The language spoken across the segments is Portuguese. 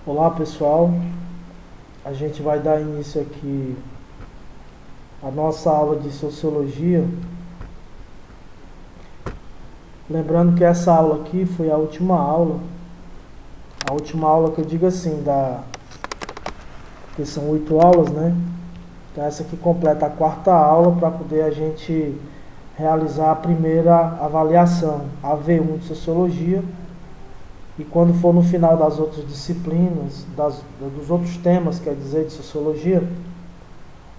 Olá pessoal, a gente vai dar início aqui à nossa aula de Sociologia. Lembrando que essa aula aqui foi a última aula que eu digo assim, porque são 8 aulas, né? Então essa aqui completa a 4ª aula para poder a gente realizar a primeira avaliação, a V1 de Sociologia. E quando for no final das outras disciplinas, dos outros temas, quer dizer, de Sociologia,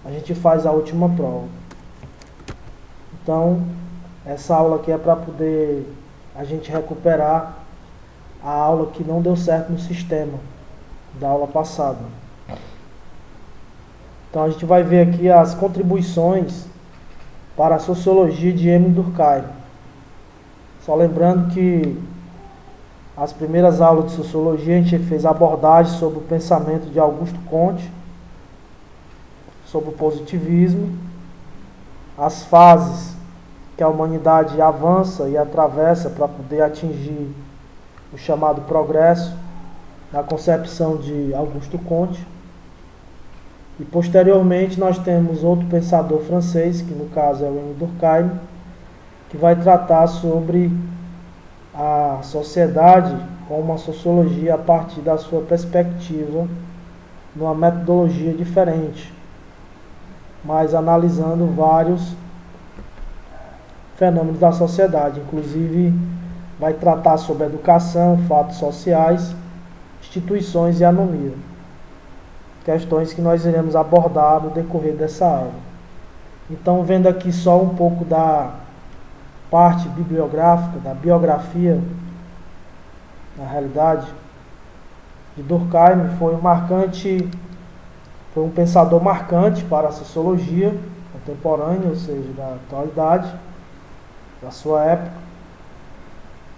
a gente faz a última prova. Então, essa aula aqui é para poder a gente recuperar a aula que não deu certo no sistema da aula passada. Então, a gente vai ver aqui as contribuições para a Sociologia de Emile Durkheim. Só lembrando que as primeiras aulas de Sociologia a gente fez abordagem sobre o pensamento de Augusto Comte, sobre o positivismo, as fases que a humanidade avança e atravessa para poder atingir o chamado progresso, na concepção de Augusto Comte. E posteriormente nós temos outro pensador francês, que no caso é o Emile Durkheim, que vai tratar sobre a sociedade com uma sociologia a partir da sua perspectiva, numa metodologia diferente, mas analisando vários fenômenos da sociedade. Inclusive vai tratar sobre educação, fatos sociais, instituições e anomia, questões que nós iremos abordar no decorrer dessa aula. Então, vendo aqui só um pouco da parte bibliográfica, da biografia, na realidade, de Durkheim, foi um pensador marcante para a sociologia contemporânea, ou seja, da atualidade, da sua época.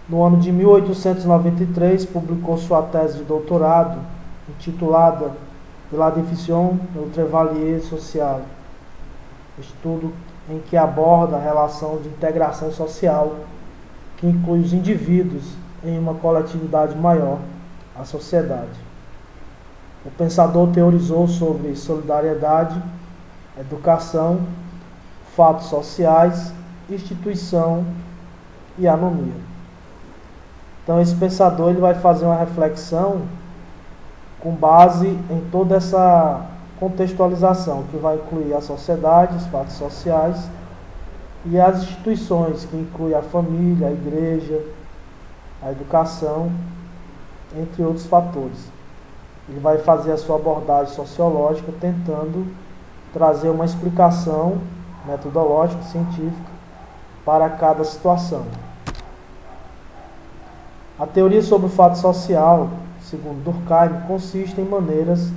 No ano de 1893, publicou sua tese de doutorado, intitulada De la diffusion du travail social, estudo em que aborda a relação de integração social, que inclui os indivíduos em uma coletividade maior, a sociedade. O pensador teorizou sobre solidariedade, educação, fatos sociais, instituição e anomia. Então esse pensador ele vai fazer uma reflexão com base em toda essa contextualização, que vai incluir a sociedade, os fatos sociais e as instituições, que inclui a família, a igreja, a educação, entre outros fatores. Ele vai fazer a sua abordagem sociológica tentando trazer uma explicação metodológica, científica, para cada situação. A teoria sobre o fato social, segundo Durkheim, consiste em maneiras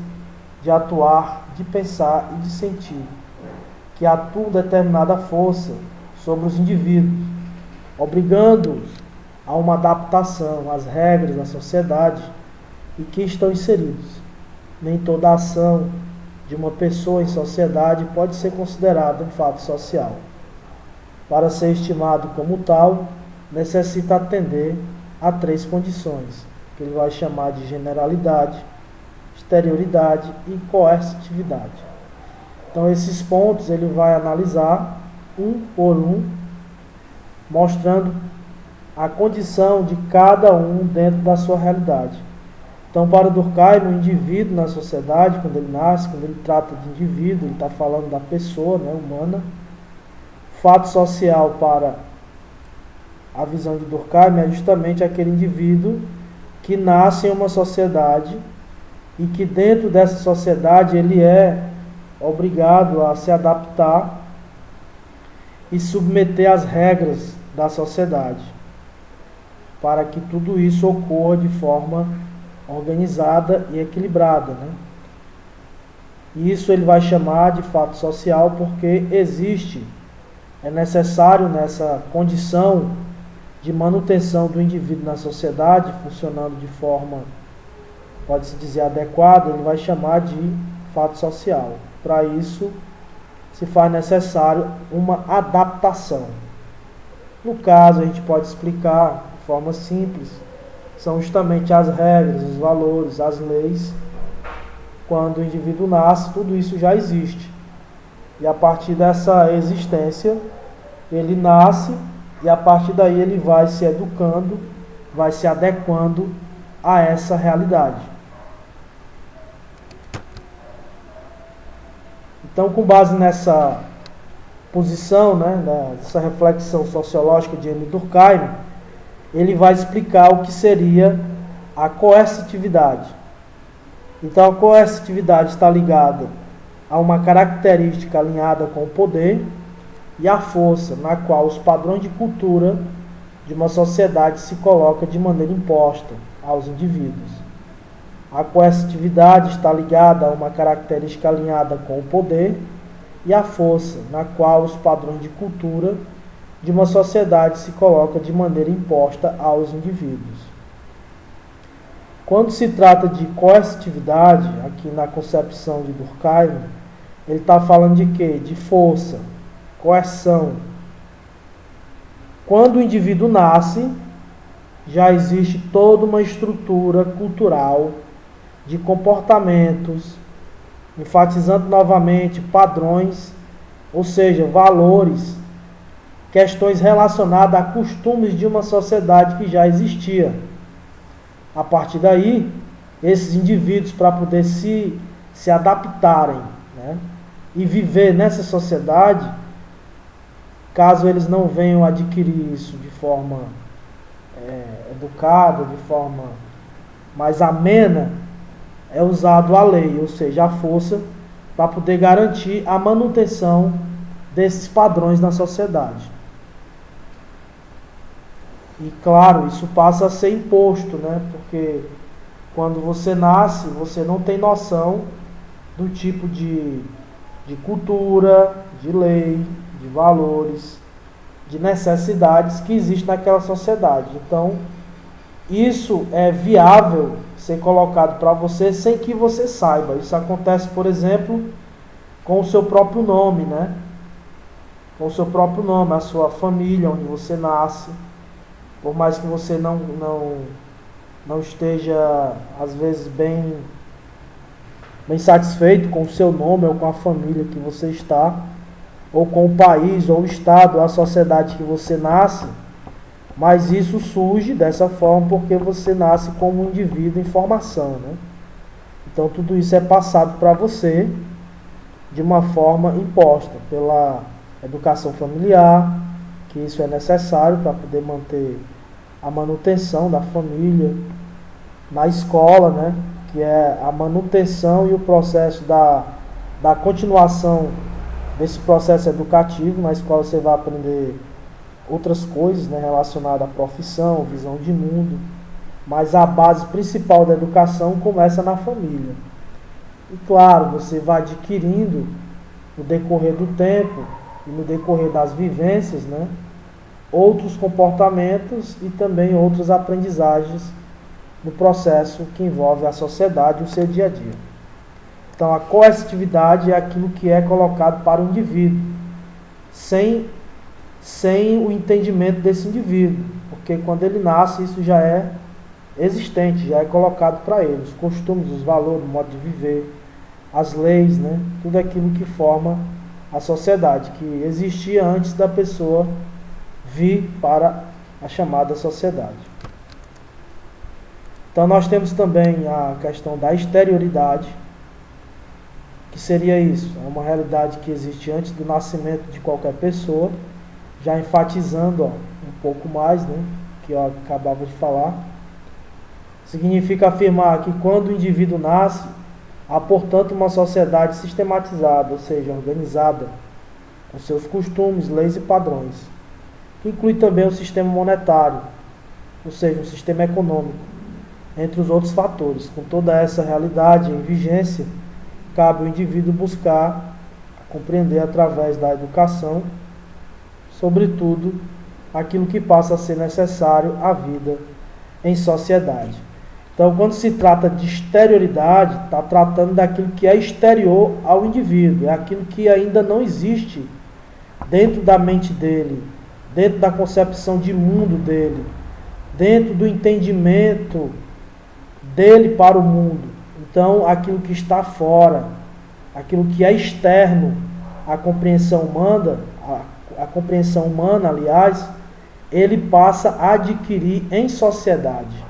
de atuar, de pensar e de sentir, que atuam determinada força sobre os indivíduos, obrigando-os a uma adaptação às regras da sociedade em que estão inseridos. Nem toda ação de uma pessoa em sociedade pode ser considerada um fato social. Para ser estimado como tal, necessita atender a 3 condições, que ele vai chamar de generalidade, exterioridade e coercitividade. Então esses pontos ele vai analisar um por um, mostrando a condição de cada um dentro da sua realidade. Então, para Durkheim, o indivíduo na sociedade, quando ele nasce, quando ele trata de indivíduo, ele está falando da pessoa, né, humana. Fato social, para a visão de Durkheim, é justamente aquele indivíduo que nasce em uma sociedade e que dentro dessa sociedade ele é obrigado a se adaptar e submeter às regras da sociedade, para que tudo isso ocorra de forma organizada e equilibrada, né? E isso ele vai chamar de fato social porque é necessário nessa condição de manutenção do indivíduo na sociedade, funcionando de forma, pode-se dizer, adequada, ele vai chamar de fato social. Para isso, se faz necessário uma adaptação. No caso, a gente pode explicar de forma simples, são justamente as regras, os valores, as leis. Quando o indivíduo nasce, tudo isso já existe. E a partir dessa existência, ele nasce e a partir daí ele vai se educando, vai se adequando a essa realidade. Então, com base nessa posição, nessa reflexão sociológica de Emile Durkheim, ele vai explicar o que seria a coercitividade. Então, a coercitividade está ligada a uma característica alinhada com o poder e a força, na qual os padrões de cultura de uma sociedade se colocam de maneira imposta aos indivíduos. A coercitividade está ligada a uma característica alinhada com o poder e a força, na qual os padrões de cultura de uma sociedade se colocam de maneira imposta aos indivíduos. Quando se trata de coercitividade, aqui na concepção de Durkheim, ele está falando de quê? De força, coerção. Quando o indivíduo nasce, já existe toda uma estrutura cultural de comportamentos, enfatizando novamente padrões, ou seja, valores, questões relacionadas a costumes de uma sociedade que já existia. A partir daí, esses indivíduos, para poder se adaptarem, e viver nessa sociedade, caso eles não venham adquirir isso de forma educada, de forma mais amena, é usado a lei, ou seja, a força, para poder garantir a manutenção desses padrões na sociedade. E claro, isso passa a ser imposto, porque quando você nasce, você não tem noção do tipo de cultura, de lei, de valores, de necessidades que existe naquela sociedade. Então, isso é viável ser colocado para você sem que você saiba. Isso acontece, por exemplo, com o seu próprio nome, Com o seu próprio nome, a sua família, onde você nasce. Por mais que você não esteja, às vezes, bem satisfeito com o seu nome ou com a família que você está, ou com o país, ou o estado, ou a sociedade que você nasce, mas isso surge dessa forma porque você nasce como um indivíduo em formação, Então tudo isso é passado para você de uma forma imposta pela educação familiar, que isso é necessário para poder manter a manutenção da família, na escola, que é a manutenção e o processo da continuação desse processo educativo. Na escola você vai aprender outras coisas, relacionadas à profissão, visão de mundo, mas a base principal da educação começa na família. E claro, você vai adquirindo no decorrer do tempo e no decorrer das vivências, outros comportamentos e também outras aprendizagens no processo que envolve a sociedade e o seu dia a dia. Então, a coercitividade é aquilo que é colocado para o indivíduo, sem o entendimento desse indivíduo, porque quando ele nasce, isso já é existente, já é colocado para ele, os costumes, os valores, o modo de viver, as leis, tudo aquilo que forma a sociedade, que existia antes da pessoa vir para a chamada sociedade. Então nós temos também a questão da exterioridade, que seria isso, é uma realidade que existe antes do nascimento de qualquer pessoa, já enfatizando um pouco mais, que eu acabava de falar. Significa afirmar que quando o indivíduo nasce, há, portanto, uma sociedade sistematizada, ou seja, organizada, com seus costumes, leis e padrões, que inclui também o sistema monetário, ou seja, o sistema econômico, entre os outros fatores. Com toda essa realidade em vigência, cabe ao indivíduo buscar compreender através da educação, sobretudo, aquilo que passa a ser necessário à vida em sociedade. Então, quando se trata de exterioridade, está tratando daquilo que é exterior ao indivíduo, é aquilo que ainda não existe dentro da mente dele, dentro da concepção de mundo dele, dentro do entendimento dele para o mundo. Então, aquilo que está fora, aquilo que é externo à compreensão humana, aliás, ele passa a adquirir em sociedade.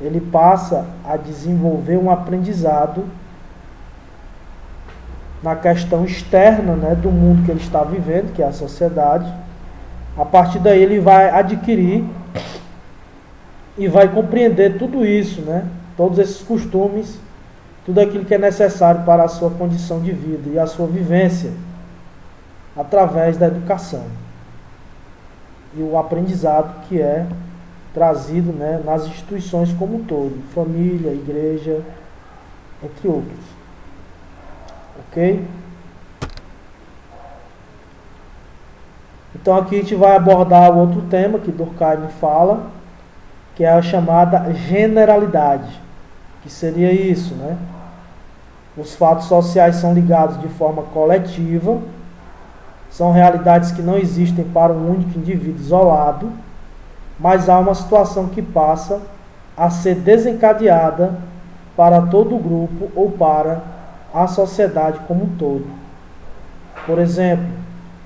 Ele passa a desenvolver um aprendizado na questão externa, né, do mundo que ele está vivendo, que é a sociedade. A partir daí ele vai adquirir e vai compreender tudo isso, né, todos esses costumes, tudo aquilo que é necessário para a sua condição de vida e a sua vivência através da educação e o aprendizado que é trazido, né, nas instituições como um todo, família, igreja, entre outros. Ok? Então aqui a gente vai abordar o outro tema que Durkheim fala, que é a chamada generalidade, que seria isso, né? Os fatos sociais são ligados de forma coletiva, são realidades que não existem para um único indivíduo isolado, mas há uma situação que passa a ser desencadeada para todo o grupo ou para a sociedade como um todo. Por exemplo,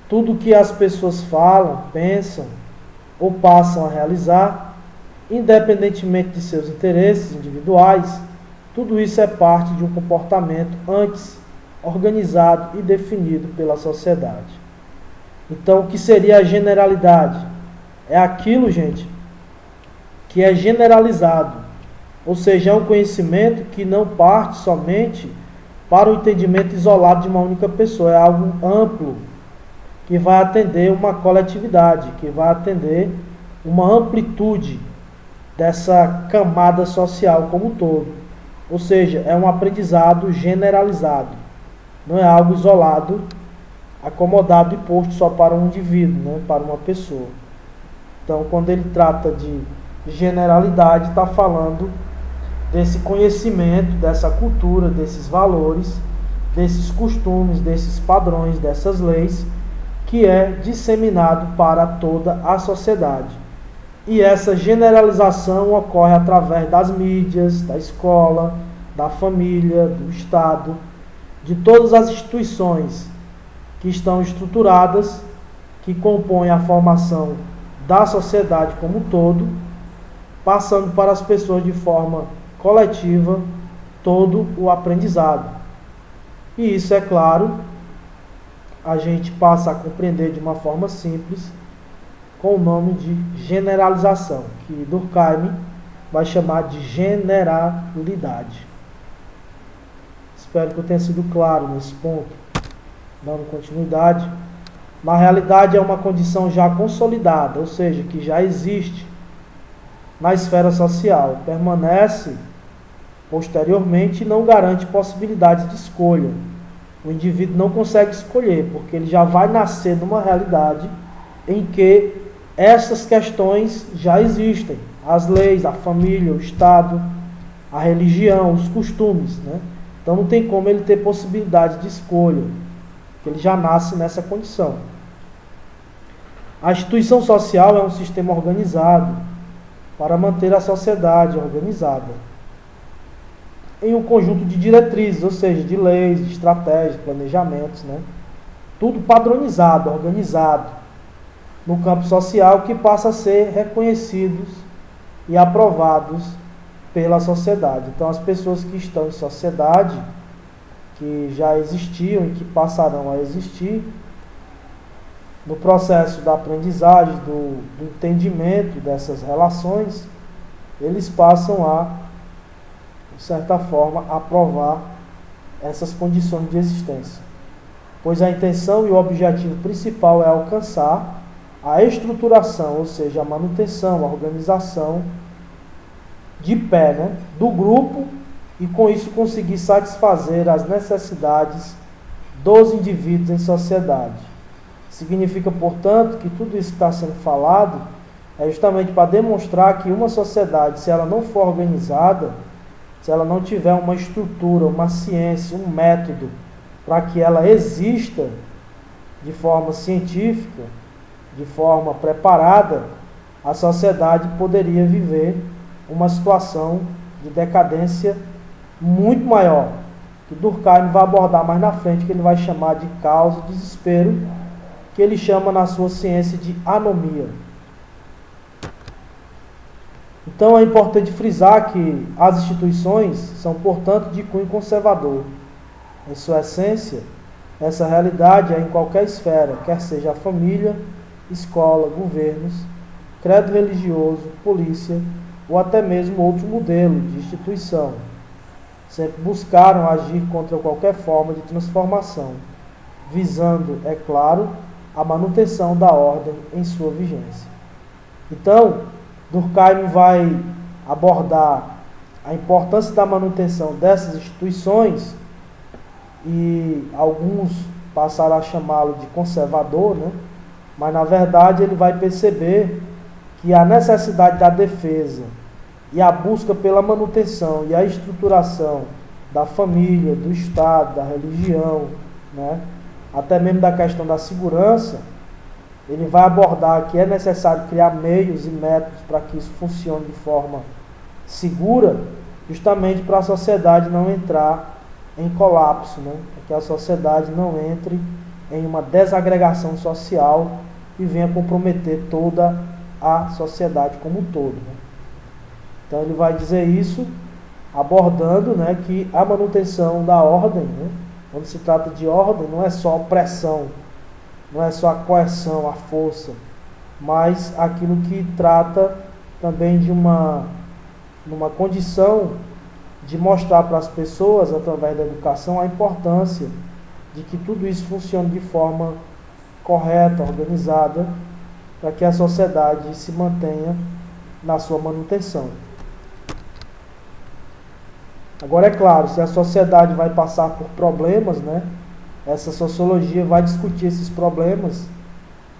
tudo que as pessoas falam, pensam ou passam a realizar, independentemente de seus interesses individuais, tudo isso é parte de um comportamento antes organizado e definido pela sociedade. Então, o que seria a generalidade? É aquilo, gente, que é generalizado, ou seja, é um conhecimento que não parte somente para o entendimento isolado de uma única pessoa, é algo amplo, que vai atender uma coletividade, que vai atender uma amplitude dessa camada social como um todo. Ou seja, é um aprendizado generalizado, não é algo isolado, acomodado e posto só para um indivíduo, né, para uma pessoa. Então, quando ele trata de generalidade, está falando desse conhecimento, dessa cultura, desses valores, desses costumes, desses padrões, dessas leis, que é disseminado para toda a sociedade. E essa generalização ocorre através das mídias, da escola, da família, do Estado, de todas as instituições que estão estruturadas, que compõem a formação da sociedade como um todo, passando para as pessoas de forma coletiva todo o aprendizado. E isso, é claro, a gente passa a compreender de uma forma simples, com o nome de generalização, que Durkheim vai chamar de generalidade. Espero que eu tenha sido claro nesse ponto, dando continuidade. Na realidade, é uma condição já consolidada, ou seja, que já existe na esfera social, permanece posteriormente e não garante possibilidades de escolha. O indivíduo não consegue escolher, porque ele já vai nascer numa realidade em que essas questões já existem. As leis, a família, o Estado, a religião, os costumes, né? Então não tem como ele ter possibilidade de escolha, porque ele já nasce nessa condição. A instituição social é um sistema organizado para manter a sociedade organizada em um conjunto de diretrizes, ou seja, de leis, de estratégias, planejamentos, né? Tudo padronizado, organizado no campo social, que passa a ser reconhecidos e aprovados pela sociedade. Então, as pessoas que estão em sociedade, que já existiam e que passarão a existir, no processo da aprendizagem, do entendimento dessas relações, eles passam a, de certa forma, aprovar essas condições de existência. Pois a intenção e o objetivo principal é alcançar a estruturação, ou seja, a manutenção, a organização de pé, né, do grupo, e com isso conseguir satisfazer as necessidades dos indivíduos em sociedade. Significa, portanto, que tudo isso que está sendo falado é justamente para demonstrar que uma sociedade, se ela não for organizada, se ela não tiver uma estrutura, uma ciência, um método para que ela exista de forma científica, de forma preparada, a sociedade poderia viver uma situação de decadência muito maior, que Durkheim vai abordar mais na frente, que ele vai chamar de caos e desespero, que ele chama na sua ciência de anomia. Então é importante frisar que as instituições são, portanto, de cunho conservador. Em sua essência, essa realidade é em qualquer esfera, quer seja a família, escola, governos, credo religioso, polícia ou até mesmo outro modelo de instituição. Sempre buscaram agir contra qualquer forma de transformação, visando, é claro, a manutenção da ordem em sua vigência. Então, Durkheim vai abordar a importância da manutenção dessas instituições, e alguns passaram a chamá-lo de conservador, né? Mas na verdade ele vai perceber que a necessidade da defesa e a busca pela manutenção e a estruturação da família, do Estado, da religião, né? Até mesmo da questão da segurança, ele vai abordar que é necessário criar meios e métodos para que isso funcione de forma segura, justamente para a sociedade não entrar em colapso, né? Para que a sociedade não entre em uma desagregação social e venha comprometer toda a sociedade como um todo, né? Então ele vai dizer isso abordando, né, que a manutenção da ordem, né, quando se trata de ordem, não é só opressão, não é só a coerção, a força, mas aquilo que trata também de uma condição de mostrar para as pessoas, através da educação, a importância de que tudo isso funcione de forma correta, organizada, para que a sociedade se mantenha na sua manutenção. Agora, é claro, se a sociedade vai passar por problemas, né, essa sociologia vai discutir esses problemas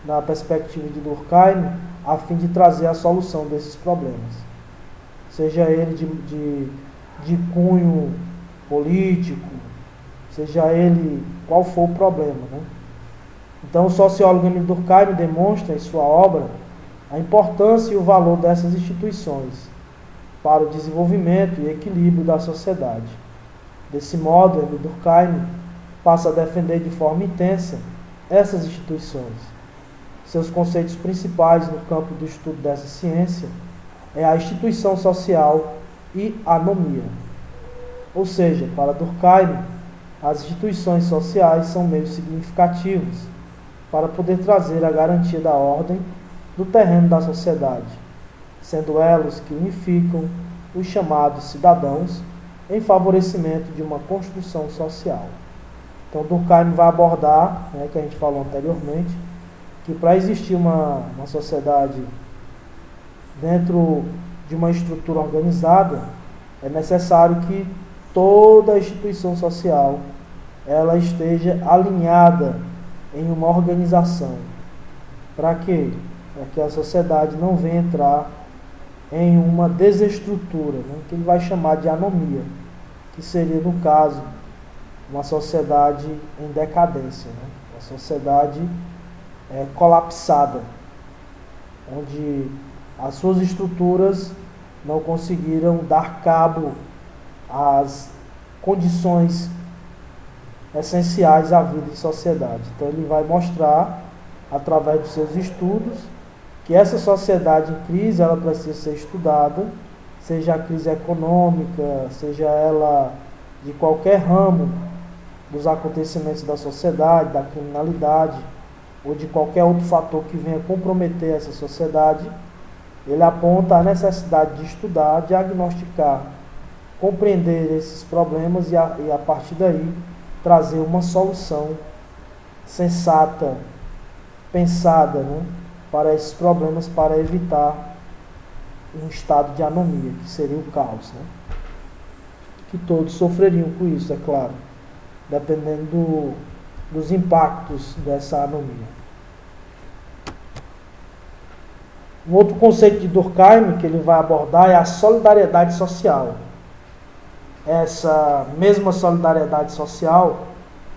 na perspectiva de Durkheim, a fim de trazer a solução desses problemas. Seja ele de cunho político, seja ele qual for o problema, né? Então o sociólogo Emile Durkheim demonstra em sua obra a importância e o valor dessas instituições para o desenvolvimento e equilíbrio da sociedade. Desse modo, Emile Durkheim passa a defender de forma intensa essas instituições. Seus conceitos principais no campo do estudo dessa ciência é a instituição social e a anomia. Ou seja, para Durkheim, as instituições sociais são meios significativos para poder trazer a garantia da ordem do terreno da sociedade, sendo elos que unificam os chamados cidadãos em favorecimento de uma construção social. Então Durkheim vai abordar, né, que a gente falou anteriormente, que para existir uma sociedade dentro de uma estrutura organizada, é necessário que toda a instituição social ela esteja alinhada em uma organização. Para quê? Para que a sociedade não venha entrar em uma desestrutura, né, que ele vai chamar de anomia, que seria, no caso, uma sociedade em decadência, né, uma sociedade colapsada, onde as suas estruturas não conseguiram dar cabo às condições essenciais à vida em sociedade. Então ele vai mostrar, através dos seus estudos, que essa sociedade em crise ela precisa ser estudada, seja a crise econômica, seja ela de qualquer ramo dos acontecimentos da sociedade, da criminalidade, ou de qualquer outro fator que venha comprometer essa sociedade. Ele aponta a necessidade de estudar, diagnosticar, compreender esses problemas e a partir daí trazer uma solução sensata, pensada, né, para esses problemas, para evitar um estado de anomia, que seria o caos, né? Que todos sofreriam com isso, é claro, dependendo dos impactos dessa anomia. Um outro conceito de Durkheim que ele vai abordar é a solidariedade social. Essa mesma solidariedade social,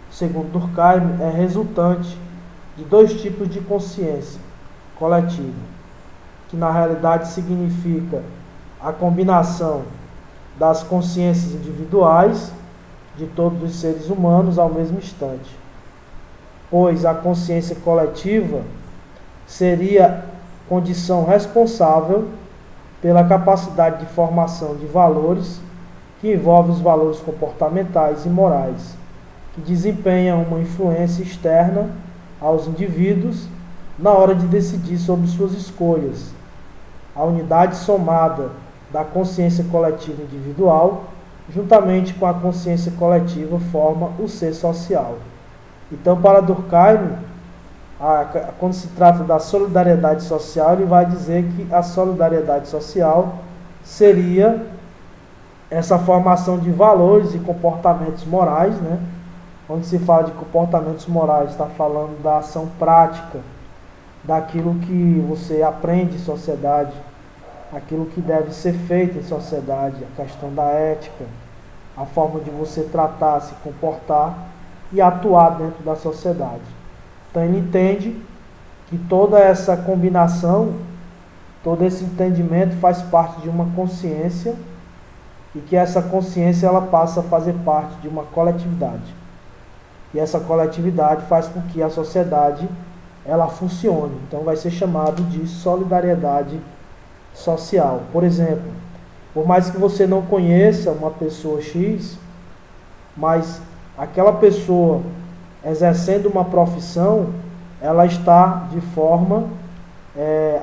segundo Durkheim, é resultante de dois tipos de consciência coletiva, que na realidade significa a combinação das consciências individuais de todos os seres humanos ao mesmo instante, pois a consciência coletiva seria condição responsável pela capacidade de formação de valores que envolve os valores comportamentais e morais, que desempenham uma influência externa aos indivíduos na hora de decidir sobre suas escolhas. A unidade somada da consciência coletiva individual, juntamente com a consciência coletiva, forma o ser social. Então, para Durkheim, quando se trata da solidariedade social, ele vai dizer que a solidariedade social seria essa formação de valores e comportamentos morais, né? Quando se fala de comportamentos morais, está falando da ação prática, daquilo que você aprende em sociedade, aquilo que deve ser feito em sociedade, a questão da ética, a forma de você tratar, se comportar e atuar dentro da sociedade. Então ele entende que toda essa combinação, todo esse entendimento faz parte de uma consciência e que essa consciência ela passa a fazer parte de uma coletividade. E essa coletividade faz com que a sociedade ela funcione. Então vai ser chamado de solidariedade social. Por exemplo, por mais que você não conheça uma pessoa X, mas aquela pessoa exercendo uma profissão, ela está de forma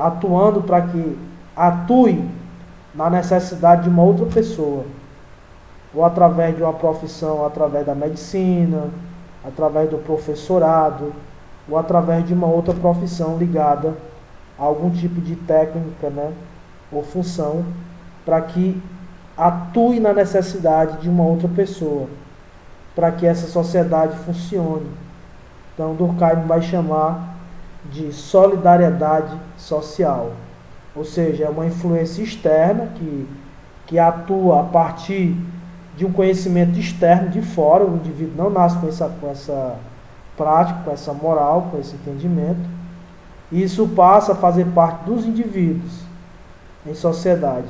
atuando para que atue na necessidade de uma outra pessoa, ou através de uma profissão, através da medicina, através do professorado, ou através de uma outra profissão ligada a algum tipo de técnica, né, ou função, para que atue na necessidade de uma outra pessoa, para que essa sociedade funcione. Então, Durkheim vai chamar de solidariedade social, ou seja, é uma influência externa que atua a partir de um conhecimento externo de fora. O indivíduo não nasce com essa prática, com essa moral, com esse entendimento, e isso passa a fazer parte dos indivíduos em sociedade.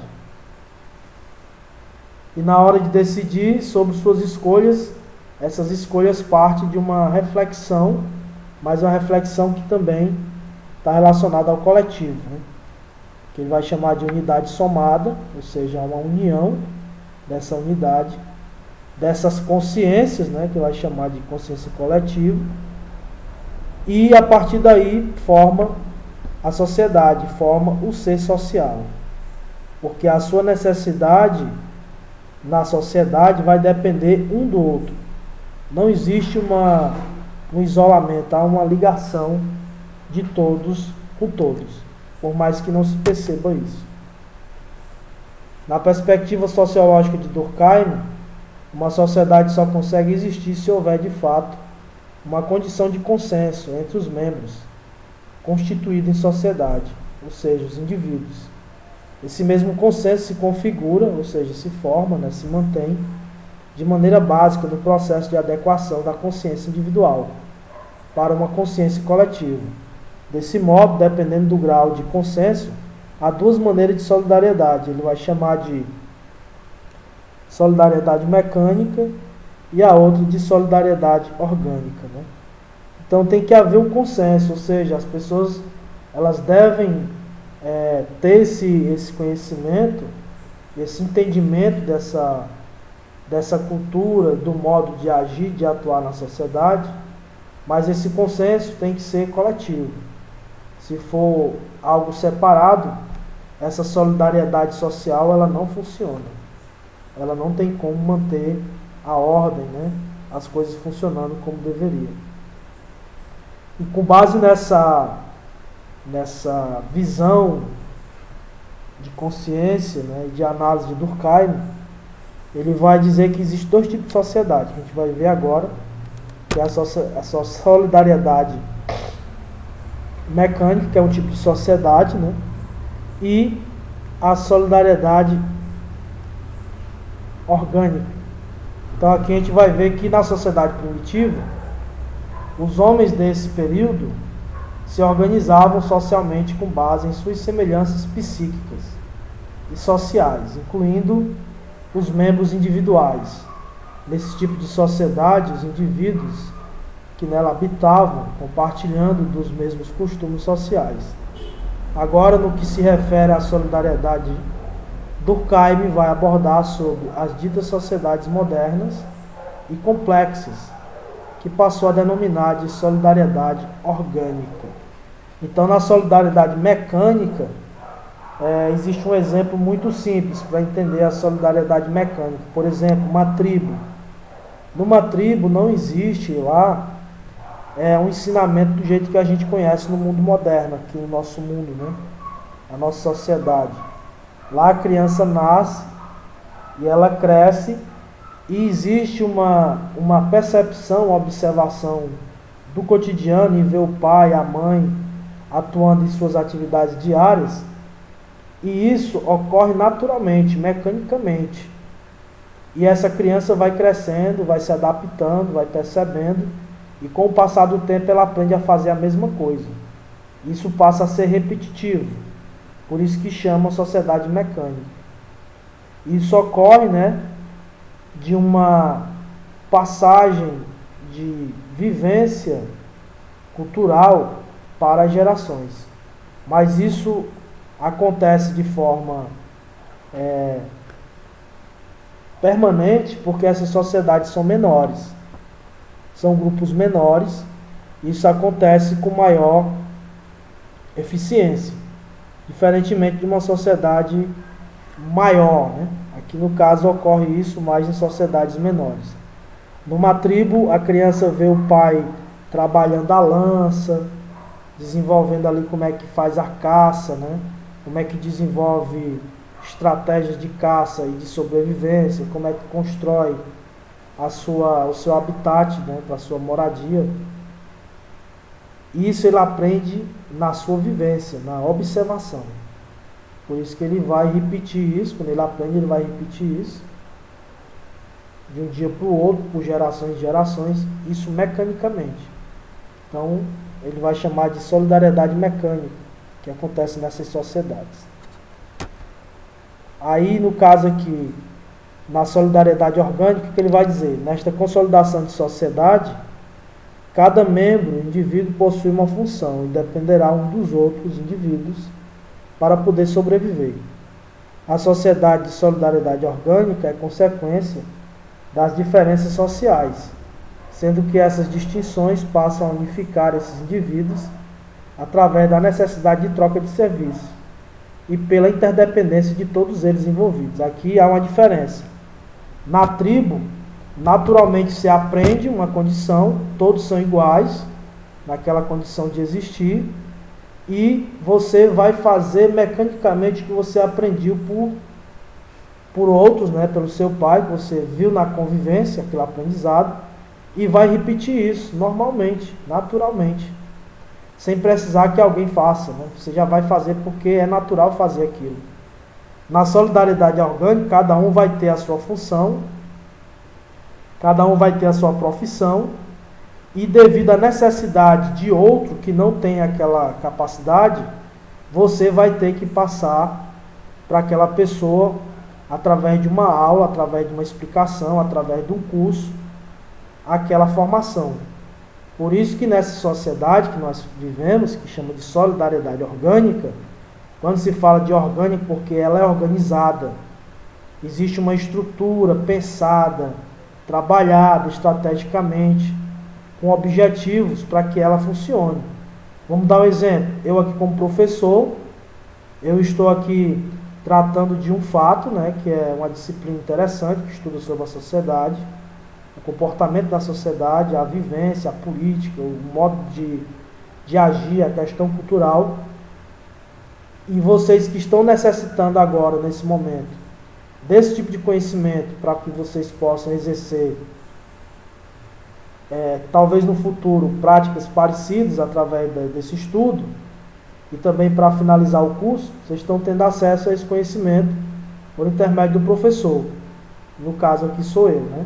E na hora de decidir sobre suas escolhas, essas escolhas partem de uma reflexão, mas uma reflexão que também está relacionada ao coletivo, né? Que ele vai chamar de unidade somada, ou seja, uma união dessa unidade, dessas consciências, né? Que ele vai chamar de consciência coletiva, e a partir daí forma a sociedade, forma o ser social, porque a sua necessidade na sociedade vai depender um do outro. Não existe um isolamento, há uma ligação de todos com todos, por mais que não se perceba isso. Na perspectiva sociológica de Durkheim, uma sociedade só consegue existir se houver de fato uma condição de consenso entre os membros, constituída em sociedade, ou seja, os indivíduos. Esse mesmo consenso se configura, ou seja, se forma, né, se mantém de maneira básica no processo de adequação da consciência individual para uma consciência coletiva. Desse modo, dependendo do grau de consenso, há duas maneiras de solidariedade. Ele vai chamar de solidariedade mecânica e a outra de solidariedade orgânica, né? Então tem que haver um consenso, ou seja, as pessoas elas devem ter esse conhecimento, esse entendimento dessa cultura, do modo de agir, de atuar na sociedade, mas esse consenso tem que ser coletivo. Se for algo separado, essa solidariedade social ela não funciona. Ela não tem como manter a ordem, né? As coisas funcionando como deveria. E com base nessa visão de consciência, né, de análise de Durkheim, ele vai dizer que existem dois tipos de sociedade, que a gente vai ver agora, que é a solidariedade mecânica, que é um tipo de sociedade, né, e a solidariedade orgânica. Então aqui a gente vai ver que na sociedade primitiva, os homens desse período se organizavam socialmente com base em suas semelhanças psíquicas e sociais, incluindo os membros individuais. Nesse tipo de sociedade, os indivíduos que nela habitavam, compartilhando dos mesmos costumes sociais. Agora, no que se refere à solidariedade, Durkheim vai abordar sobre as ditas sociedades modernas e complexas, que passou a denominar de solidariedade orgânica. Então, na solidariedade mecânica, existe um exemplo muito simples para entender a solidariedade mecânica. Por exemplo, uma tribo. Numa tribo não existe lá um ensinamento do jeito que a gente conhece no mundo moderno, aqui no nosso mundo, né? A nossa sociedade. Lá a criança nasce e ela cresce e existe uma percepção, uma observação do cotidiano e ver o pai, a mãe atuando em suas atividades diárias, e isso ocorre naturalmente, mecanicamente. E essa criança vai crescendo, vai se adaptando, vai percebendo, e com o passar do tempo ela aprende a fazer a mesma coisa. Isso passa a ser repetitivo, por isso que chama sociedade mecânica. Isso ocorre, de uma passagem de vivência cultural para as gerações. Mas isso acontece de forma permanente porque essas sociedades são menores. São grupos menores. Isso acontece com maior eficiência, diferentemente de uma sociedade maior, Aqui no caso ocorre isso mais em sociedades menores. Numa tribo, a criança vê o pai trabalhando a lança, desenvolvendo ali como é que faz a caça, como é que desenvolve estratégias de caça e de sobrevivência, como é que constrói o seu habitat, para a sua moradia. Isso ele aprende na sua vivência, na observação. Por isso que ele vai repetir isso, quando ele aprende, ele vai repetir isso de um dia para o outro, por gerações e gerações, isso mecanicamente. Então, ele vai chamar de solidariedade mecânica, que acontece nessas sociedades. Aí, no caso aqui, na solidariedade orgânica, o que ele vai dizer? Nesta consolidação de sociedade, cada membro, indivíduo, possui uma função e dependerá um dos outros indivíduos para poder sobreviver. A sociedade de solidariedade orgânica é consequência das diferenças sociais, sendo que essas distinções passam a unificar esses indivíduos através da necessidade de troca de serviço e pela interdependência de todos eles envolvidos. Aqui há uma diferença. Na tribo, naturalmente se aprende uma condição, todos são iguais naquela condição de existir, e você vai fazer mecanicamente o que você aprendeu por outros, pelo seu pai, que você viu na convivência, aquele aprendizado, e vai repetir isso normalmente, naturalmente, sem precisar que alguém faça, Você já vai fazer porque é natural fazer aquilo. Na solidariedade orgânica, cada um vai ter a sua função, cada um vai ter a sua profissão, e devido à necessidade de outro que não tem aquela capacidade, você vai ter que passar para aquela pessoa, através de uma aula, através de uma explicação, através de um curso, aquela formação. Por isso que nessa sociedade que nós vivemos, que chama de solidariedade orgânica, quando se fala de orgânica, porque ela é organizada, existe uma estrutura pensada, trabalhada estrategicamente, com objetivos para que ela funcione. Vamos dar um exemplo. Eu aqui como professor, eu estou aqui tratando de um fato, que é uma disciplina interessante, que estuda sobre a sociedade, o comportamento da sociedade, a vivência, a política, o modo de agir, a questão cultural. E vocês que estão necessitando agora, nesse momento, desse tipo de conhecimento, para que vocês possam exercer talvez no futuro, práticas parecidas através desse estudo, e também para finalizar o curso, vocês estão tendo acesso a esse conhecimento por intermédio do professor. No caso aqui sou eu,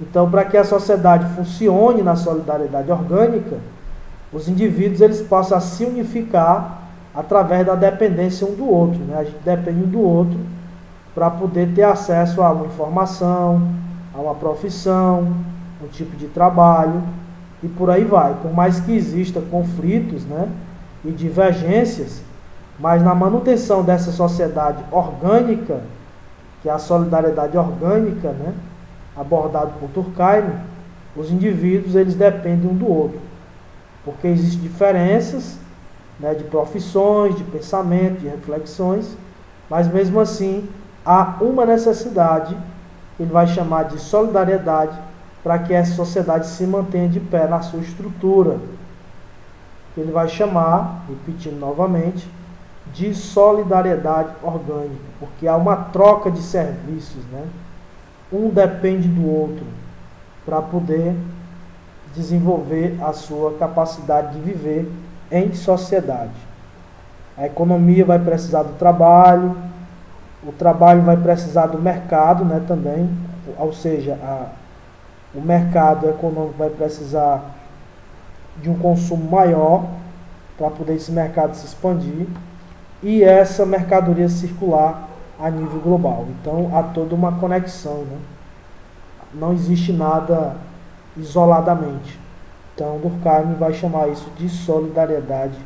Então, para que a sociedade funcione na solidariedade orgânica, os indivíduos eles passam a se unificar através da dependência um do outro, né? A gente depende um do outro para poder ter acesso a uma informação, a uma profissão, um tipo de trabalho e por aí vai. Por mais que existam conflitos, né, e divergências, mas na manutenção dessa sociedade orgânica, que é a solidariedade orgânica, né, abordado por Durkheim, os indivíduos eles dependem um do outro, porque existem diferenças, né, de profissões, de pensamento, de reflexões, mas mesmo assim há uma necessidade que ele vai chamar de solidariedade para que essa sociedade se mantenha de pé na sua estrutura, que ele vai chamar, repetindo novamente, de solidariedade orgânica, porque há uma troca de serviços, né? Um depende do outro para poder desenvolver a sua capacidade de viver em sociedade. A economia vai precisar do trabalho, o trabalho vai precisar do mercado, né, também, ou seja, o mercado econômico vai precisar de um consumo maior para poder esse mercado se expandir e essa mercadoria circular a nível global. Então há toda uma conexão, né? Não existe nada isoladamente. Então Durkheim vai chamar isso de solidariedade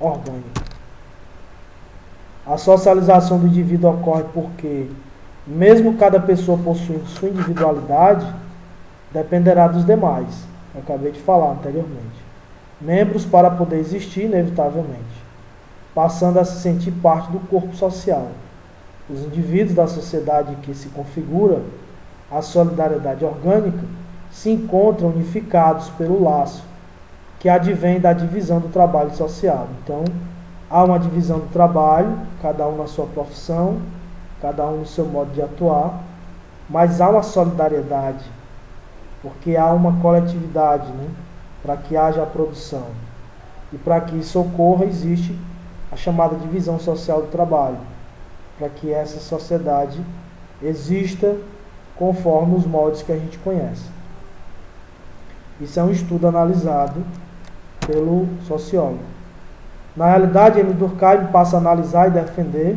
orgânica. A socialização do indivíduo ocorre porque, mesmo cada pessoa possuindo sua individualidade, dependerá dos demais. Eu acabei de falar anteriormente. Membros para poder existir, inevitavelmente, passando a se sentir parte do corpo social. Os indivíduos da sociedade que se configura a solidariedade orgânica se encontram unificados pelo laço que advém da divisão do trabalho social. Então, há uma divisão do trabalho, cada um na sua profissão, cada um no seu modo de atuar, mas há uma solidariedade, porque há uma coletividade, né, para que haja a produção. E para que isso ocorra, existe a chamada divisão social do trabalho, para que essa sociedade exista conforme os moldes que a gente conhece. Isso é um estudo analisado pelo sociólogo. Na realidade, Emile Durkheim passa a analisar e defender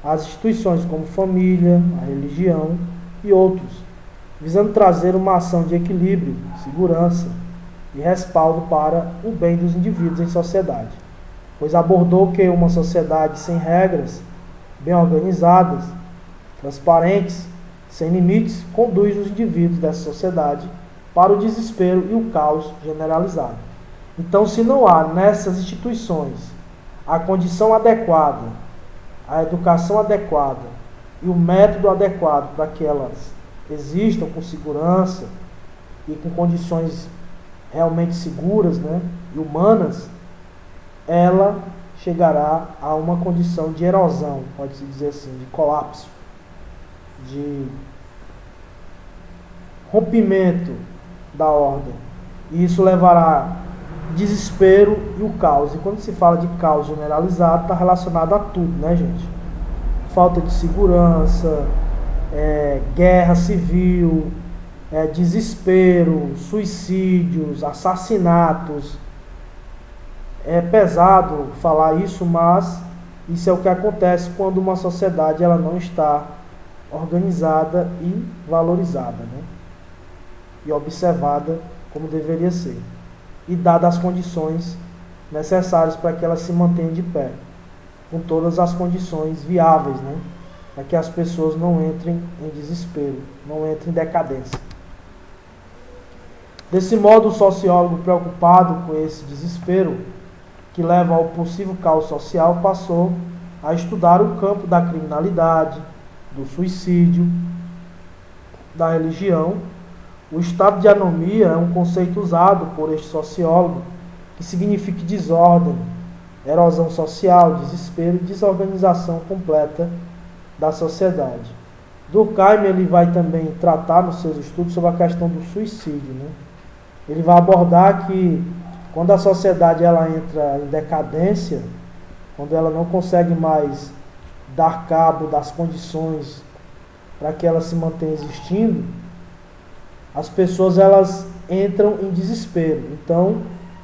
as instituições como família, a religião e outros, visando trazer uma ação de equilíbrio, segurança e respaldo para o bem dos indivíduos em sociedade, pois abordou que uma sociedade sem regras, bem organizadas, transparentes, sem limites, conduz os indivíduos dessa sociedade para o desespero e o caos generalizado. Então, se não há nessas instituições a condição adequada, a educação adequada e o método adequado para que elas existam com segurança e com condições realmente seguras, né, e humanas, ela chegará a uma condição de erosão, pode-se dizer assim, de colapso, de rompimento da ordem. E isso levará desespero e o caos. E quando se fala de caos generalizado, está relacionado a tudo, né, gente? Falta de segurança, guerra civil, desespero, suicídios, assassinatos. É pesado falar isso, mas isso é o que acontece quando uma sociedade ela não está organizada e valorizada, né? E observada como deveria ser. E dadas as condições necessárias para que ela se mantenha de pé, com todas as condições viáveis, né? Para que as pessoas não entrem em desespero, não entrem em decadência. Desse modo, o sociólogo, preocupado com esse desespero que leva ao possível caos social, passou a estudar o campo da criminalidade, do suicídio, da religião. O estado de anomia é um conceito usado por este sociólogo que significa desordem, erosão social, desespero e desorganização completa da sociedade. Durkheim ele vai também tratar nos seus estudos sobre a questão do suicídio, né? Ele vai abordar que quando a sociedade ela entra em decadência, quando ela não consegue mais dar cabo das condições para que ela se mantenha existindo, as pessoas elas entram em desespero. Então,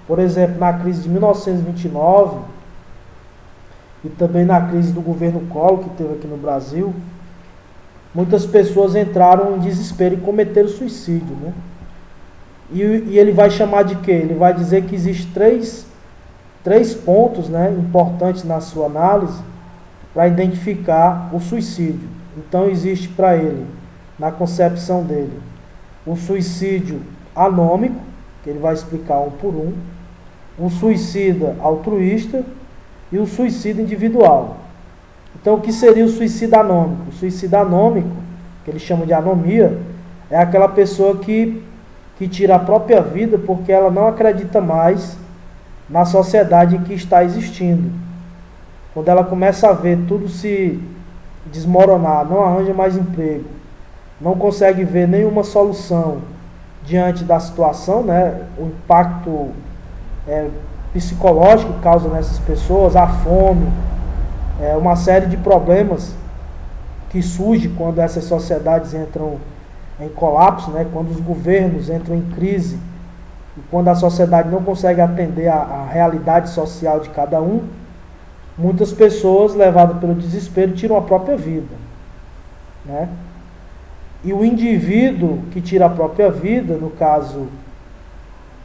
Por exemplo, na crise de 1929 e também na crise do governo Collor, que teve aqui no Brasil, muitas pessoas entraram em desespero e cometeram suicídio, né? E ele vai chamar de quê? Ele vai dizer que existem três pontos, né, importantes na sua análise para identificar o suicídio. Então existe para ele, na concepção dele, o suicídio anômico, que ele vai explicar um por um, o suicida altruísta e o suicídio individual. Então o que seria o suicídio anômico? O suicídio anômico, que ele chama de anomia, é aquela pessoa que tira a própria vida porque ela não acredita mais na sociedade em que está existindo. Quando ela começa a ver tudo se desmoronar, não arranja mais emprego, não consegue ver nenhuma solução diante da situação, né? O impacto psicológico que causa nessas pessoas, a fome, uma série de problemas que surgem quando essas sociedades entram em colapso, né? Quando os governos entram em crise e quando a sociedade não consegue atender a realidade social de cada um, muitas pessoas, levadas pelo desespero, tiram a própria vida, né? E o indivíduo que tira a própria vida, no caso,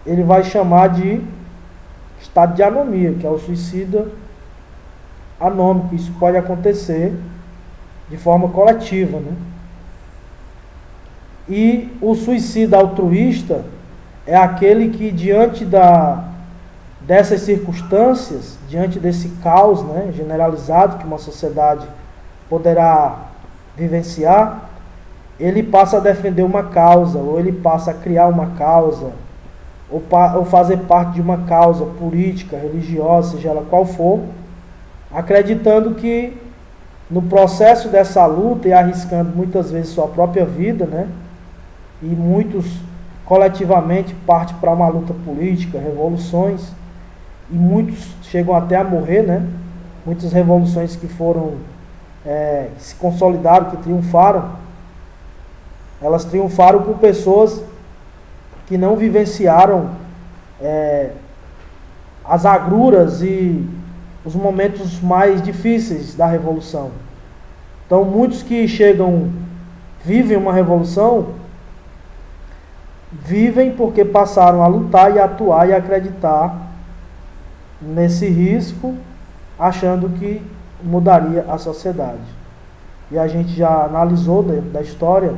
ele vai chamar de estado de anomia, que é o suicídio anômico. Isso pode acontecer de forma coletiva, né? E o suicídio altruísta é aquele que, diante dessas circunstâncias, diante desse caos, né, generalizado que uma sociedade poderá vivenciar, ele passa a defender uma causa, ou ele passa a criar uma causa, ou fazer parte de uma causa política, religiosa, seja ela qual for, acreditando que no processo dessa luta e arriscando muitas vezes sua própria vida, né, e muitos coletivamente partem para uma luta política, revoluções, e muitos chegam até a morrer, né? Muitas revoluções que foram, que se consolidaram, que triunfaram, elas triunfaram com pessoas que não vivenciaram as agruras e os momentos mais difíceis da revolução. Então muitos que vivem uma revolução, vivem porque passaram a lutar e a atuar e a acreditar nesse risco, achando que mudaria a sociedade. E a gente já analisou dentro da história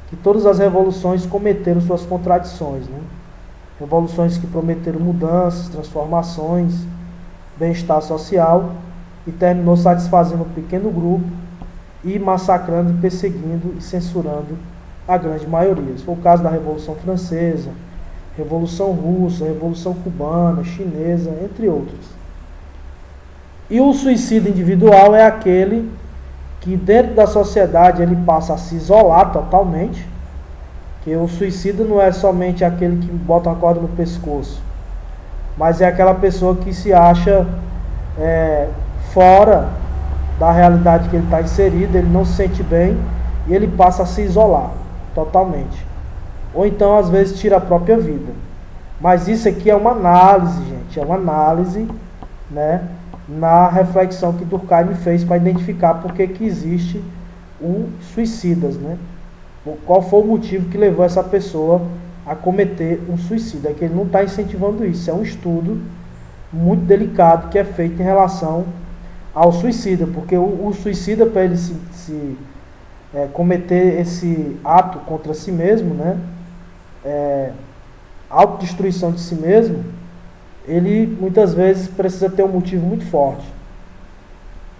que todas as revoluções cometeram suas contradições, né? Revoluções que prometeram mudanças, transformações, bem-estar social, e terminou satisfazendo um pequeno grupo e massacrando, perseguindo e censurando a grande maioria. Esse foi o caso da Revolução Francesa, Revolução Russa, Revolução Cubana, Chinesa, entre outros. E o suicídio individual é aquele que dentro da sociedade ele passa a se isolar totalmente, que o suicídio não é somente aquele que bota uma corda no pescoço, mas é aquela pessoa que se acha fora da realidade que ele está inserido, ele não se sente bem e ele passa a se isolar totalmente. Ou então, às vezes, tira a própria vida. Mas isso aqui é uma análise, gente. É uma análise, né, na reflexão que Durkheim fez para identificar por que existe os suicidas, né? Qual foi o motivo que levou essa pessoa a cometer um suicídio. É que ele não está incentivando isso. É um estudo muito delicado que é feito em relação ao suicida. Porque o suicida, para ele cometer esse ato contra si mesmo, né, autodestruição de si mesmo, ele muitas vezes precisa ter um motivo muito forte.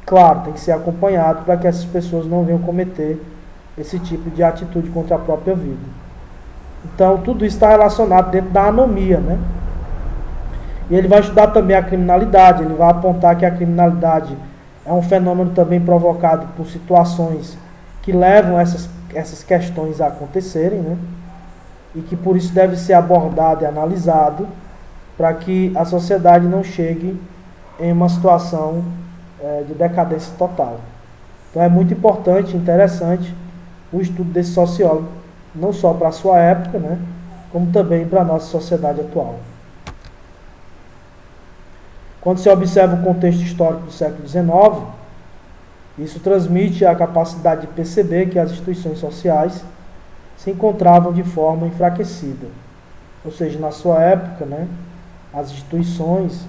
Claro, tem que ser acompanhado para que essas pessoas não venham cometer esse tipo de atitude contra a própria vida. Então, tudo isso está relacionado dentro da anomia, né? E ele vai estudar também a criminalidade, ele vai apontar que a criminalidade é um fenômeno também provocado por situações que levam essas questões a acontecerem, né? E que por isso deve ser abordado e analisado para que a sociedade não chegue em uma situação de decadência total. Então é muito importante e interessante o estudo desse sociólogo, não só para a sua época, né, como também para a nossa sociedade atual. Quando se observa o contexto histórico do século XIX, isso transmite a capacidade de perceber que as instituições sociais se encontravam de forma enfraquecida. Ou seja, na sua época, né, as instituições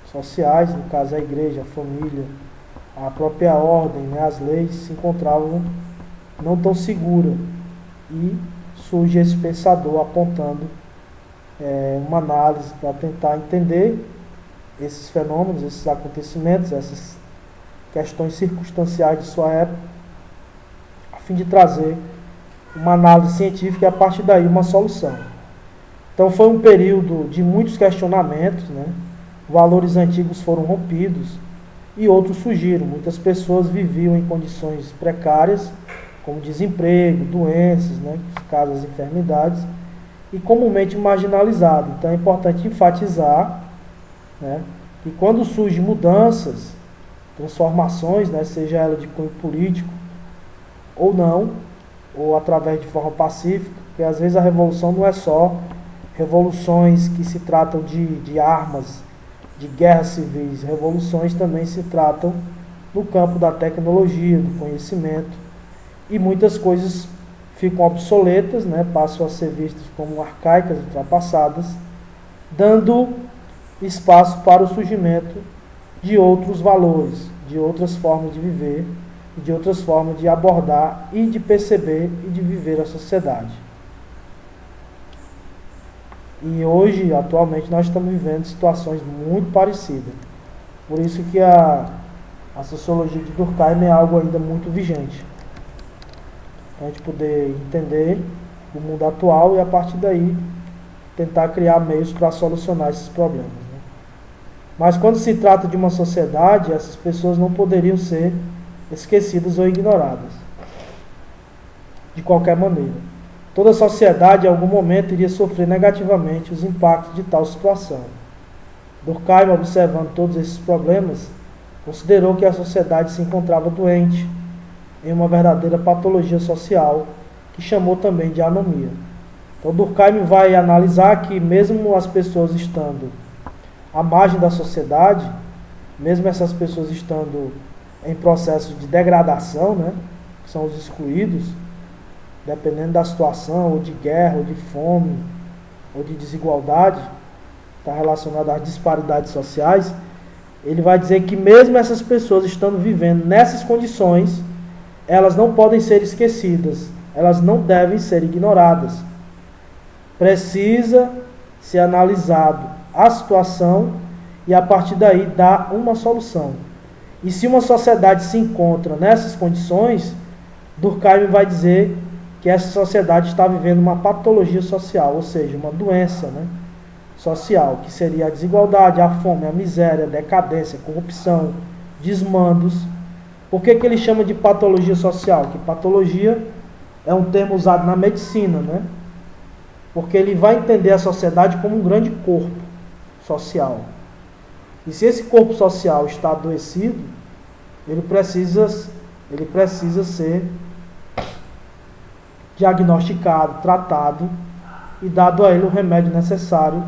sociais, no caso a igreja, a família, a própria ordem, né, as leis, se encontravam não tão seguras. E surge esse pensador apontando uma análise para tentar entender esses fenômenos, esses acontecimentos, essas questões circunstanciais de sua época, a fim de trazer uma análise científica e a partir daí uma solução. Então foi um período de muitos questionamentos, né? Valores antigos foram rompidos e outros surgiram. Muitas pessoas viviam em condições precárias, como desemprego, doenças, né? Casos de enfermidades, e comumente marginalizado. Então é importante enfatizar, né, que quando surgem mudanças, transformações, né, seja ela de cunho político ou não, ou através de forma pacífica, porque às vezes a revolução não é só revoluções que se tratam de armas, de guerras civis. Revoluções também se tratam no campo da tecnologia, do conhecimento, e muitas coisas ficam obsoletas, né, passam a ser vistas como arcaicas, ultrapassadas, dando espaço para o surgimento de outros valores, de outras formas de viver, de outras formas de abordar e de perceber e de viver a sociedade. E hoje, atualmente, nós estamos vivendo situações muito parecidas. Por isso que a sociologia de Durkheim é algo ainda muito vigente. Para a gente poder entender o mundo atual e, a partir daí, tentar criar meios para solucionar esses problemas, né? Mas quando se trata de uma sociedade, essas pessoas não poderiam ser esquecidas ou ignoradas, de qualquer maneira. Toda sociedade, em algum momento, iria sofrer negativamente os impactos de tal situação. Durkheim, observando todos esses problemas, considerou que a sociedade se encontrava doente, em uma verdadeira patologia social, que chamou também de anomia. Então, Durkheim vai analisar que, mesmo as pessoas estando à margem da sociedade, mesmo essas pessoas estando em processo de degradação, né, que são os excluídos, dependendo da situação, ou de guerra, ou de fome, ou de desigualdade, está relacionado às disparidades sociais, ele vai dizer que mesmo essas pessoas estando vivendo nessas condições, elas não podem ser esquecidas, elas não devem ser ignoradas. Precisa ser analisado a situação e a partir daí dar uma solução. E se uma sociedade se encontra nessas condições, Durkheim vai dizer que essa sociedade está vivendo uma patologia social, ou seja, uma doença, né, social, que seria a desigualdade, a fome, a miséria, a decadência, a corrupção, desmandos. Por que ele chama de patologia social? Que patologia é um termo usado na medicina, né? Porque ele vai entender a sociedade como um grande corpo social. E se esse corpo social está adoecido, ele precisa ser diagnosticado, tratado e dado a ele o remédio necessário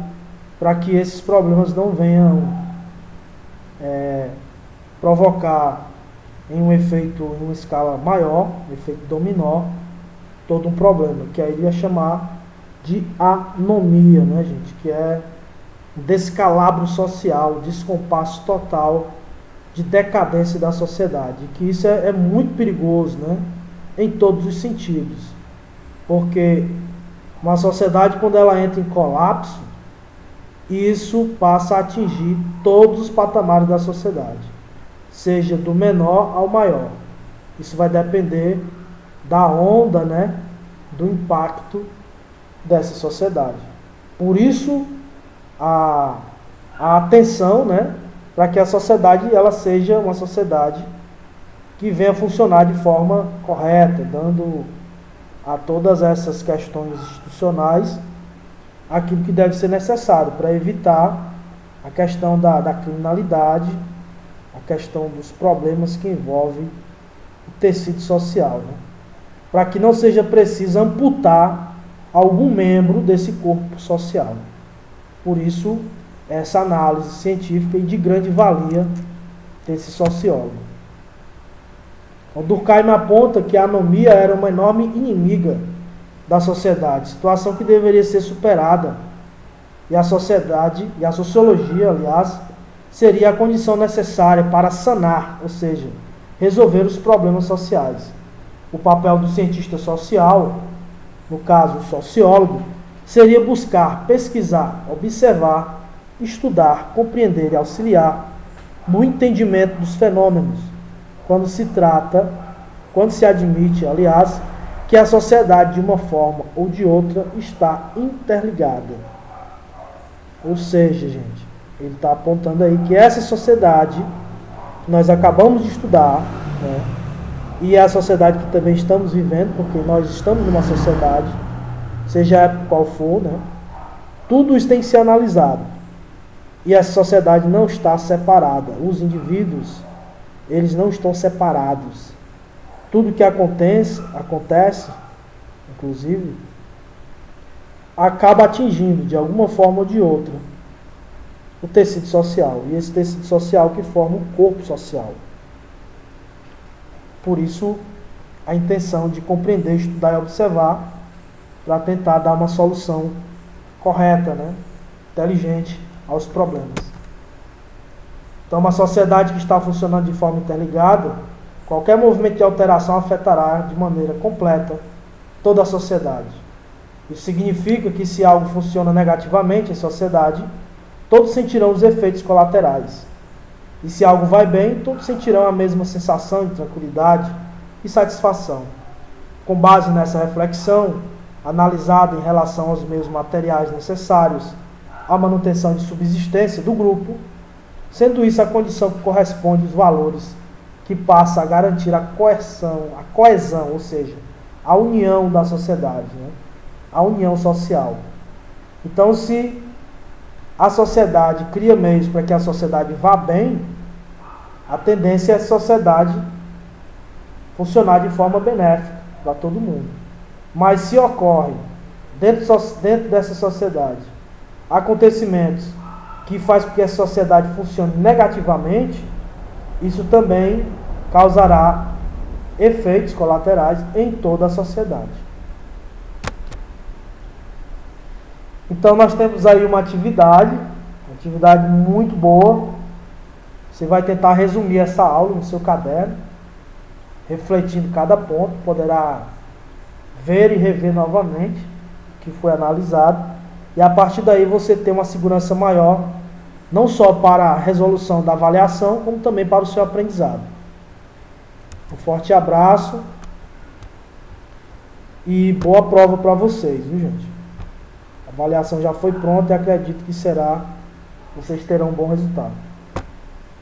para que esses problemas não venham provocar em um efeito, em uma escala maior, um efeito dominó, todo um problema, que aí ele ia chamar de anomia, né, gente? Que é descalabro social, descompasso total de decadência da sociedade. Que isso é muito perigoso, né? Em todos os sentidos. Porque uma sociedade, quando ela entra em colapso, isso passa a atingir todos os patamares da sociedade, seja do menor ao maior. Isso vai depender da onda, né, do impacto dessa sociedade. Por isso, a atenção, né, para que a sociedade ela seja uma sociedade que venha funcionar de forma correta, dando a todas essas questões institucionais aquilo que deve ser necessário para evitar a questão da criminalidade, a questão dos problemas que envolvem o tecido social, né? Para que não seja preciso amputar algum membro desse corpo social. Por isso, essa análise científica e de grande valia desse sociólogo. O Durkheim aponta que a anomia era uma enorme inimiga da sociedade, situação que deveria ser superada, e a sociedade, e a sociologia, aliás, seria a condição necessária para sanar, ou seja, resolver os problemas sociais. O papel do cientista social, no caso o sociólogo, seria buscar, pesquisar, observar, estudar, compreender e auxiliar no entendimento dos fenômenos, quando se admite, aliás, que a sociedade, de uma forma ou de outra, está interligada. Ou seja, gente, ele está apontando aí que essa sociedade que nós acabamos de estudar, né, e é a sociedade que também estamos vivendo, porque nós estamos numa sociedade, seja a época qual for, né, tudo isso tem que ser analisado. E essa sociedade não está separada. Os indivíduos, eles não estão separados. Tudo que acontece, inclusive, acaba atingindo, de alguma forma ou de outra, o tecido social. E esse tecido social que forma o corpo social. Por isso, a intenção de compreender, estudar e observar, para tentar dar uma solução correta, né, inteligente aos problemas. Então, uma sociedade que está funcionando de forma interligada, qualquer movimento de alteração afetará de maneira completa toda a sociedade. Isso significa que se algo funciona negativamente em sociedade, todos sentirão os efeitos colaterais. E se algo vai bem, todos sentirão a mesma sensação de tranquilidade e satisfação. Com base nessa reflexão, analisada em relação aos meios materiais necessários à manutenção de subsistência do grupo, sendo isso a condição que corresponde aos valores que passa a garantir a coesão, ou seja, a união da sociedade, né? A união social. Então, se a sociedade cria meios para que a sociedade vá bem, a tendência é a sociedade funcionar de forma benéfica para todo mundo. Mas se ocorre, dentro dessa sociedade, acontecimentos que fazem com que a sociedade funcione negativamente, isso também causará efeitos colaterais em toda a sociedade. Então nós temos aí uma atividade muito boa. Você vai tentar resumir essa aula no seu caderno, refletindo cada ponto, poderá ver e rever novamente o que foi analisado, e a partir daí você tem uma segurança maior, não só para a resolução da avaliação, como também para o seu aprendizado. Um forte abraço e boa prova para vocês, viu, gente? A avaliação já foi pronta e acredito que vocês terão um bom resultado.